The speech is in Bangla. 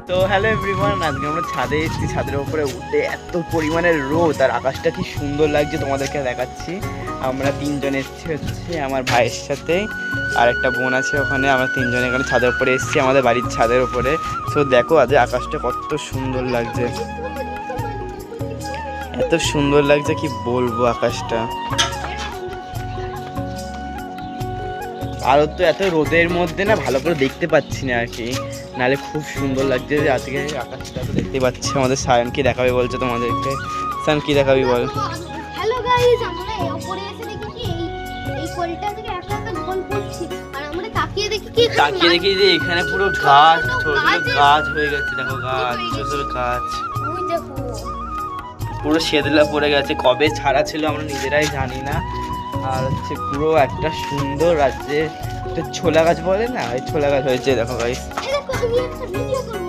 তো হ্যালো এভরিওয়ান, আজকে আমরা ছাদে এসেছি। ছাদের উপরে উঠে এত পরিমাণে রোদ আর আকাশটা কি সুন্দর লাগছে তোমাদেরকে দেখাচ্ছি। আমরা তিনজন এসেছি হচ্ছে আমার ভাইয়ের সাথে, আর একটা বোন আছে ওখানে। আমরা তিনজন এখানে ছাদের উপরে এসেছি, আমাদের বাড়ির ছাদের উপরে। সো দেখো আজ আকাশটা কত সুন্দর লাগছে, এত সুন্দর লাগছে কি বলবো আকাশটা। আর তো এত রোদের মধ্যে না ভালো করে দেখতে পাচ্ছি না আর কি, নাহলে খুব সুন্দর লাগছে যে আজকে আকাশটা। তো দেখতে পাচ্ছি আমাদের সায়ন কি দেখাবে বলছে তোমাদেরকে। সায়ন কি দেখাবি বল। হ্যালো গাইস, আমরা উপরে এসে দেখি কি এই কোলটা থেকে একা একা জল পড়ছে, আর আমরা তাকিয়ে দেখি কি তাকিয়ে দেখি যে এখানে পুরো গাছ, ছোট ছোট গাছ হয়ে গেছে। দেখো গাছ, ছোট ছোট গাছ, ওই দেখো পুরো শেদলা পড়ে গেছে। কবে ছাড়া ছিল আমরা নিজেরাই জানি না। আর হচ্ছে পুরো একটা সুন্দর রাজ্যে ছোলা গাছ বলে না, ওই ছোলা গাছ হয়েছে। দেখো গাইস, এই দেখো আমি একটা ভিডিও করব।